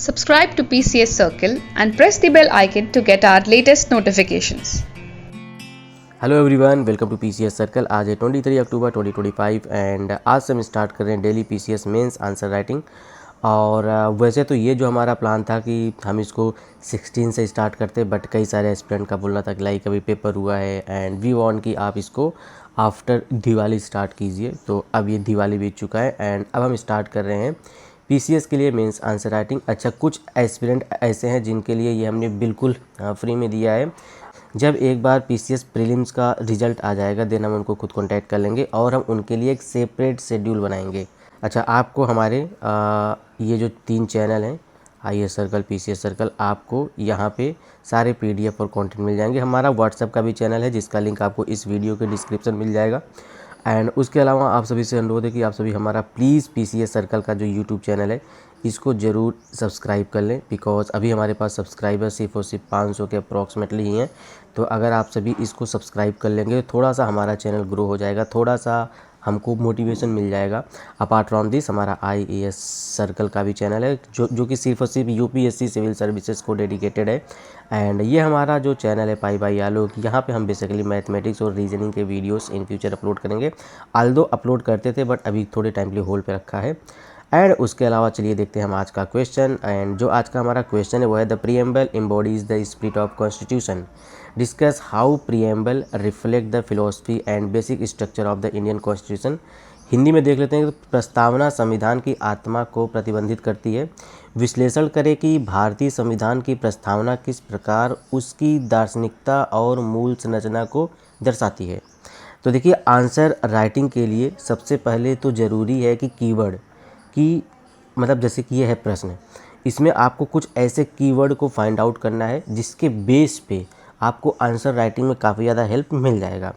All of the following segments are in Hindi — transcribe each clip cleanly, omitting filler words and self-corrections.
Subscribe to PCS Circle and press the bell icon to get our latest notifications. Hello everyone, welcome to PCS Circle. आज है 23 अक्टूबर 2025 एंड आज से हम स्टार्ट कर रहे हैं daily PCS mains answer writing. और वैसे तो ये जो हमारा प्लान था कि हम इसको 16 से स्टार्ट करते, बट कई सारे एस्पिरेंट का बोलना था कि लाइक अभी पेपर हुआ है एंड वी वांट कि आप इसको आफ्टर दिवाली स्टार्ट कीजिए। तो अब ये दिवाली बीत चुका है एंड अब हम स्टार्ट कर रहे हैं पीसीएस के लिए मेंस आंसर राइटिंग। अच्छा, कुछ एस्पिरेंट ऐसे हैं जिनके लिए ये हमने बिल्कुल फ्री में दिया है। जब एक बार पीसीएस प्रीलिम्स का रिजल्ट आ जाएगा देन हम उनको खुद कांटेक्ट कर लेंगे और हम उनके लिए एक सेपरेट शेड्यूल बनाएंगे। अच्छा, आपको हमारे ये जो 3 चैनल हैं, आईएएस सर्कल, पीसीएस सर्कल, आपको यहाँ पे सारे पीडीएफ और कंटेंट मिल जाएंगे। हमारा व्हाट्सएप का भी चैनल है जिसका लिंक आपको इस वीडियो के डिस्क्रिप्शन मिल जाएगा। एंड उसके अलावा आप सभी से अनुरोध है कि आप सभी हमारा प्लीज़ पीसीएस सर्कल का जो यूट्यूब चैनल है इसको ज़रूर सब्सक्राइब कर लें, बिकॉज़ अभी हमारे पास सब्सक्राइबर सिर्फ और सिर्फ 500 के अप्रॉक्सीमेटली ही हैं। तो अगर आप सभी इसको सब्सक्राइब कर लेंगे तो थोड़ा सा हमारा चैनल ग्रो हो जाएगा, थोड़ा सा हमको मोटिवेशन मिल जाएगा। अपार्ट फ्रॉम दिस हमारा आईएएस सर्कल का भी चैनल है जो कि सिर्फ और सिर्फ यूपीएससी सिविल सर्विसेज को डेडिकेटेड है। एंड ये हमारा जो चैनल है पाई बाई आलोक, यहाँ पे हम बेसिकली मैथमेटिक्स और रीजनिंग के वीडियोस इन फ्यूचर अपलोड करेंगे। आल्दो अपलोड करते थे बट अभी थोड़े टाइम के लिए होल्ड पे रखा है। एंड उसके अलावा चलिए देखते हैं हम आज का क्वेश्चन। एंड जो आज का हमारा क्वेश्चन है वो है the preamble embodies the spirit of constitution, discuss how preamble reflect the philosophy and basic structure of the Indian constitution. Hindi में देख लेते हैं। प्रस्तावना संविधान की आत्मा को प्रतिबंधित करती है। विश्लेषण करें कि भारतीय संविधान की प्रस्तावना किस प्रकार उसकी दार्शनिकता और मूल संरचना को दर्शाती है। तो देखिए, आंसर राइटिंग के लिए सबसे पहले तो ज़रूरी है कि कीवर्ड की, मतलब जैसे कि ये है प्रश्न, इसमें आपको कुछ ऐसे कीवर्ड को फाइंड आउट करना है जिसके बेस पे आपको आंसर राइटिंग में काफ़ी ज़्यादा हेल्प मिल जाएगा।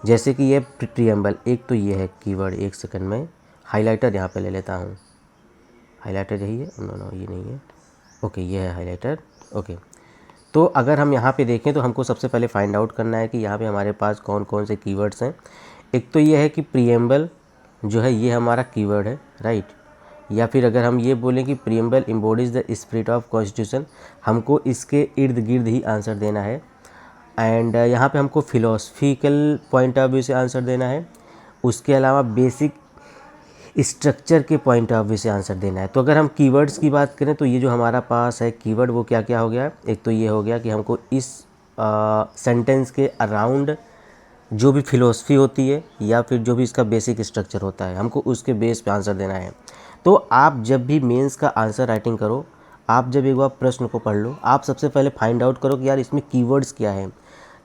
जैसे कि ये प्रीएम्बल, एक तो ये है कीवर्ड। एक सेकंड में हाइलाइटर यहाँ पे ले लेता हूँ। हाइलाइटर यही है? नो ये नहीं है। ओके, ये है हाइलाइटर। ओके, तो अगर हम यहाँ पे देखें तो हमको सबसे पहले फाइंड आउट करना है कि यहाँ पे हमारे पास कौन कौन से कीवर्ड्स हैं। एक तो ये है कि प्रीएम्बल जो है ये हमारा कीवर्ड है, राइट। या फिर अगर हम ये बोलें कि preamble embodies the spirit of constitution, हमको इसके इर्द गिर्द ही आंसर देना है। एंड यहाँ पे हमको फिलोसफिकल पॉइंट ऑफ व्यू से आंसर देना है। उसके अलावा बेसिक स्ट्रक्चर के पॉइंट ऑफ व्यू से आंसर देना है। तो अगर हम कीवर्ड्स की बात करें तो ये जो हमारा पास है कीवर्ड वो क्या क्या हो गया। एक तो ये हो गया कि हमको इस सेंटेंस के अराउंड जो भी फिलोसफी होती है या फिर जो भी इसका बेसिक स्ट्रक्चर होता है हमको उसके बेस पे आंसर देना है। तो आप जब भी मेंस का आंसर राइटिंग करो, आप जब एक बार प्रश्न को पढ़ लो, आप सबसे पहले फाइंड आउट करो कि यार इसमें कीवर्ड्स क्या है।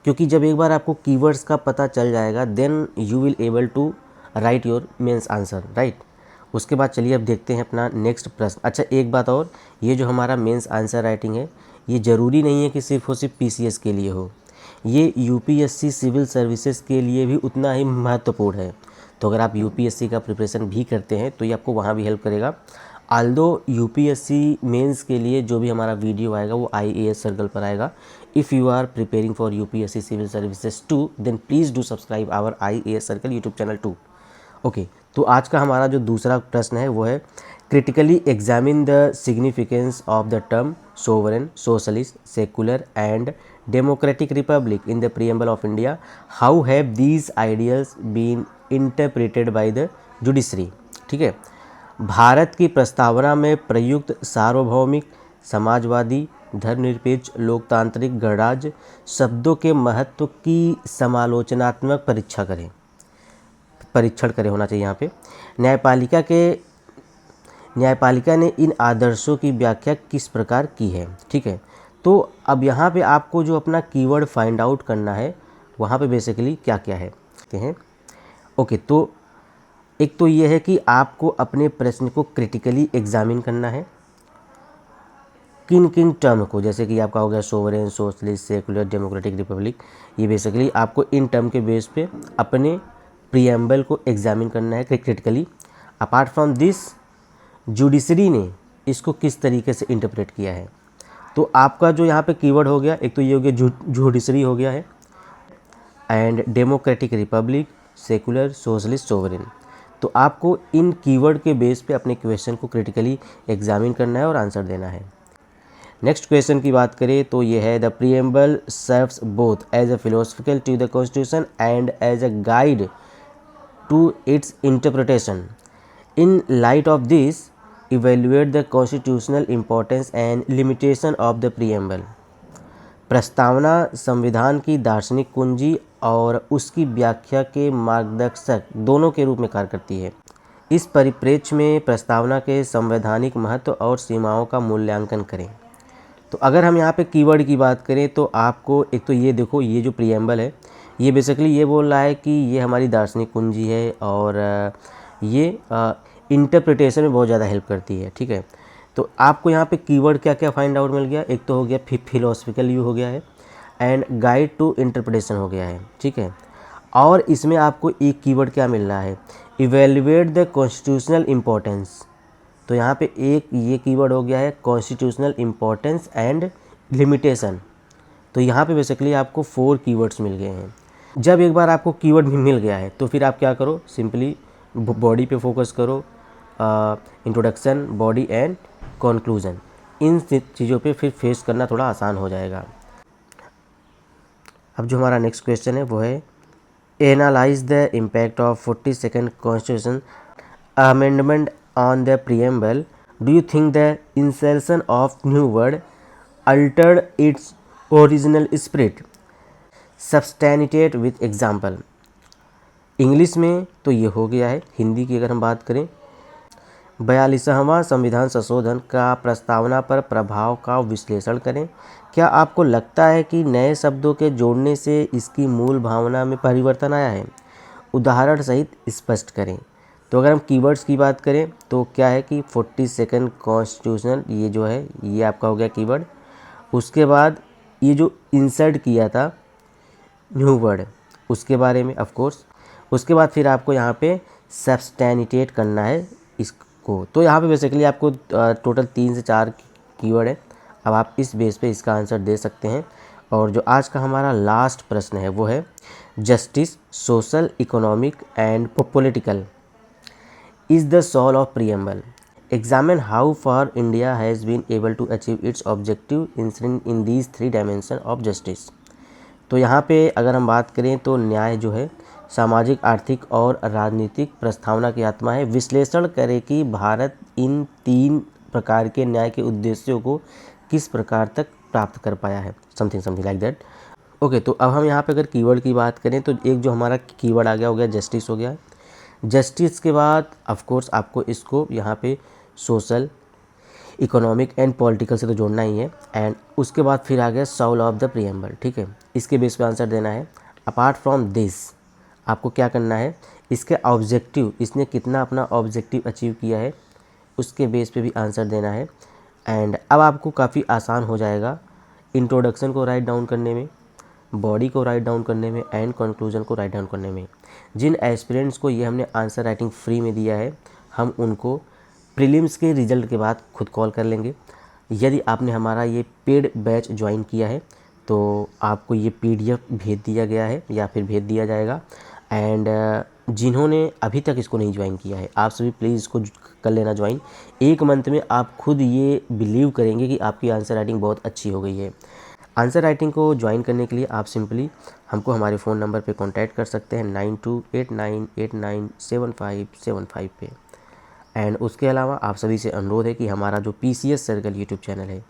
क्योंकि जब एक बार आपको कीवर्ड्स का पता चल जाएगा then you will able to write your mains answer, right. उसके बाद चलिए अब देखते हैं अपना नेक्स्ट प्रश्न। अच्छा, एक बात और, ये जो हमारा मेंस आंसर राइटिंग है ये ज़रूरी नहीं है कि सिर्फ और सिर्फ पीसीएस के लिए हो, ये यूपीएससी सिविल सर्विसेज के लिए भी उतना ही महत्वपूर्ण है। तो अगर आप यूपीएससी का प्रिपरेशन भी करते हैं तो ये आपको वहाँ भी हेल्प करेगा। आल्दो यूपीएससी मेंस के लिए जो भी हमारा वीडियो आएगा वो आईएएस सर्कल पर आएगा। If you are preparing for UPSC civil services 2 then please do subscribe our IAS Circle YouTube channel 2। Okay, तो आज का हमारा जो दूसरा प्रश्न है वो है critically examine the significance of the term sovereign, socialist, secular and democratic republic in the preamble of India. How have these ideals been interpreted by the judiciary. ठीक है, भारत की प्रस्तावना में प्रयुक्त सार्वभौमिक, समाजवादी, धर्मनिरपेक्ष, लोकतांत्रिक, गणराज्य शब्दों के महत्व की समालोचनात्मक परीक्षण करें होना चाहिए यहाँ पे। न्यायपालिका ने इन आदर्शों की व्याख्या किस प्रकार की है। ठीक है, तो अब यहाँ पे आपको जो अपना कीवर्ड फाइंड आउट करना है वहाँ पे बेसिकली क्या क्या है देखते हैं। ओके, तो एक तो ये है कि आपको अपने प्रश्न को क्रिटिकली एग्जामिन करना है। किन किन टर्म को, जैसे कि आपका हो गया sovereign, socialist, secular, democratic, Republic, ये बेसिकली आपको इन टर्म के बेस पे अपने प्रीएम्बल को एग्जामिन करना है critically. Apart from this judiciary ने इसको किस तरीके से इंटरप्रेट किया है। तो आपका जो यहाँ पे कीवर्ड हो गया, एक तो ये हो गया जुडिशरी हो गया है, and democratic, Republic, secular, socialist, sovereign. तो आपको इन कीवर्ड के बेस पे अपने क्वेश्चन को क्रिटिकली एग्जामिन करना है और आंसर देना है। नेक्स्ट क्वेश्चन की बात करें तो ये है the preamble serves both as a philosophical to the constitution and as a guide to its interpretation. In light of this evaluate the constitutional importance and limitation of the preamble. प्रस्तावना संविधान की दार्शनिक कुंजी और उसकी व्याख्या के मार्गदर्शक दोनों के रूप में कार्य करती है। इस परिप्रेक्ष्य में प्रस्तावना के संवैधानिक महत्व और सीमाओं का मूल्यांकन करें। तो अगर हम यहाँ पे कीवर्ड की बात करें तो आपको एक तो ये देखो, ये जो प्रीएम्बल है ये बेसिकली ये बोल रहा है कि ये हमारी दार्शनिक कुंजी है और ये इंटरप्रिटेशन में बहुत ज़्यादा हेल्प करती है। ठीक है, तो आपको यहाँ पे कीवर्ड क्या क्या फाइंड आउट मिल गया, एक तो हो गया फिलोसफिकल व्यू हो गया है एंड गाइड टू इंटरप्रिटेशन हो गया है। ठीक है, और इसमें आपको एक कीवर्ड क्या मिल रहा है, इवेल्युएट द कॉन्स्टिट्यूशनल इम्पोर्टेंस। तो यहाँ पे एक ये कीवर्ड हो गया है कॉन्स्टिट्यूशनल इम्पोर्टेंस एंड लिमिटेशन। तो यहाँ पे बेसिकली आपको 4 कीवर्ड्स मिल गए हैं। जब एक बार आपको कीवर्ड मिल गया है तो फिर आप क्या करो, सिंपली बॉडी पे फोकस करो, इंट्रोडक्शन, बॉडी एंड कंक्लूजन, इन चीज़ों पे फिर फेस करना थोड़ा आसान हो जाएगा। अब जो हमारा नेक्स्ट क्वेश्चन है वो है analyse the impact of 42nd constitution amendment on the preamble. Do you think the insertion of new word altered its original spirit? Substantiate with example. English में तो ये हो गया है। हिंदी की अगर हम बात करें, 42वां संविधान संशोधन का प्रस्तावना पर प्रभाव का विश्लेषण करें। क्या आपको लगता है कि नए शब्दों के जोड़ने से इसकी मूल भावना में परिवर्तन आया है? उदाहरण सहित स्पष्ट करें। तो अगर हम कीवर्ड्स की बात करें तो क्या है कि 42nd कॉन्स्टिट्यूशनल, ये जो है ये आपका हो गया कीवर्ड। उसके बाद ये जो इंसर्ट किया था न्यू वर्ड, उसके बारे में ऑफ कोर्स। उसके बाद फिर आपको यहाँ पे सब्सटैनिएट करना है इसको। तो यहाँ पे बेसिकली आपको टोटल 3 से 4 कीवर्ड है। अब आप इस बेस पे इसका आंसर दे सकते हैं। और जो आज का हमारा लास्ट प्रश्न है वो है justice, social, economic and political is the soul of preamble. Examine how far India has been able to achieve its objective in these 3 dimensions of justice। तो यहाँ पे अगर हम बात करें तो न्याय जो है सामाजिक, आर्थिक और राजनीतिक प्रस्तावना की आत्मा है। विश्लेषण करें कि भारत इन 3 प्रकार के न्याय के उद्देश्यों को किस प्रकार तक प्राप्त कर पाया है, समथिंग लाइक दैट। ओके, तो अब हम यहाँ पे अगर कीवर्ड की बात करें तो एक जो हमारा कीवर्ड आ गया हो गया जस्टिस हो गया। जस्टिस के बाद ऑफ कोर्स आपको इसको यहाँ पे सोशल, इकोनॉमिक एंड पॉलिटिकल से तो जोड़ना ही है। एंड उसके बाद फिर आ गया सोल ऑफ द प्रीएम्बल। ठीक है, इसके बेस पे आंसर देना है। अपार्ट फ्रॉम दिस आपको क्या करना है, इसके ऑब्जेक्टिव, इसने कितना अपना ऑब्जेक्टिव अचीव किया है उसके बेस पे भी आंसर देना है। एंड अब आपको काफ़ी आसान हो जाएगा इंट्रोडक्शन को राइट डाउन करने में, बॉडी को राइट डाउन करने में एंड कंक्लूजन को राइट डाउन करने में। जिन एस्पिरेंट्स को ये हमने आंसर राइटिंग फ्री में दिया है, हम उनको प्रीलिम्स के रिजल्ट के बाद खुद कॉल कर लेंगे। यदि आपने हमारा ये पेड बैच ज्वाइन किया है तो आपको ये PDF भेज दिया गया है या फिर भेज दिया जाएगा। एंड जिन्होंने अभी तक इसको नहीं ज्वाइन किया है, आप सभी प्लीज़ इसको कर लेना ज्वाइन। 1 मंथ में आप खुद ये बिलीव करेंगे कि आपकी आंसर राइटिंग बहुत अच्छी हो गई है। आंसर राइटिंग को ज्वाइन करने के लिए आप सिंपली हमको हमारे फ़ोन नंबर पे कांटेक्ट कर सकते हैं 9289897575 पे। एंड उसके अलावा आप सभी से अनुरोध है कि हमारा जो PCS सर्कल यूट्यूब चैनल है,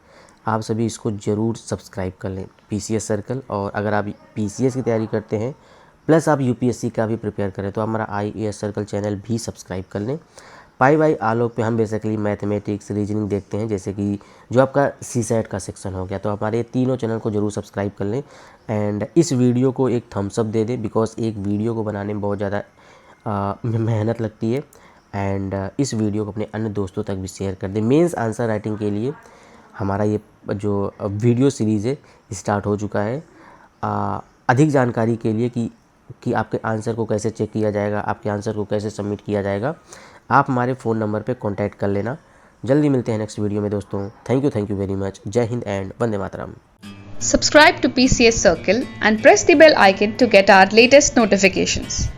आप सभी इसको ज़रूर सब्सक्राइब कर लें, PCS सर्कल। और अगर आप PCS की तैयारी करते हैं प्लस आप UPSC का भी प्रिपेयर करें तो हमारा IAS सर्कल चैनल भी सब्सक्राइब कर लें। पाई बाई आलोक पे हम बेसिकली मैथमेटिक्स, रीजनिंग देखते हैं, जैसे कि जो आपका CSAT का सेक्शन हो गया। तो हमारे तीनों चैनल को ज़रूर सब्सक्राइब कर लें। एंड इस वीडियो को एक थम्स अप दे दें, बिकॉज एक वीडियो को बनाने में बहुत ज़्यादा मेहनत लगती है। एंड इस वीडियो को अपने अन्य दोस्तों तक भी शेयर कर दें। मेंस आंसर राइटिंग के लिए हमारा ये जो वीडियो सीरीज़ है स्टार्ट हो चुका है। अधिक जानकारी के लिए कि आपके आंसर को कैसे चेक किया जाएगा, आपके आंसर को कैसे सबमिट किया जाएगा, आप हमारे फ़ोन नंबर पे कांटेक्ट कर लेना। जल्दी मिलते हैं नेक्स्ट वीडियो में दोस्तों। Thank you very much. जय हिंद एंड वंदे मातरम। Subscribe to PCS Circle and press the bell icon to get our latest notifications.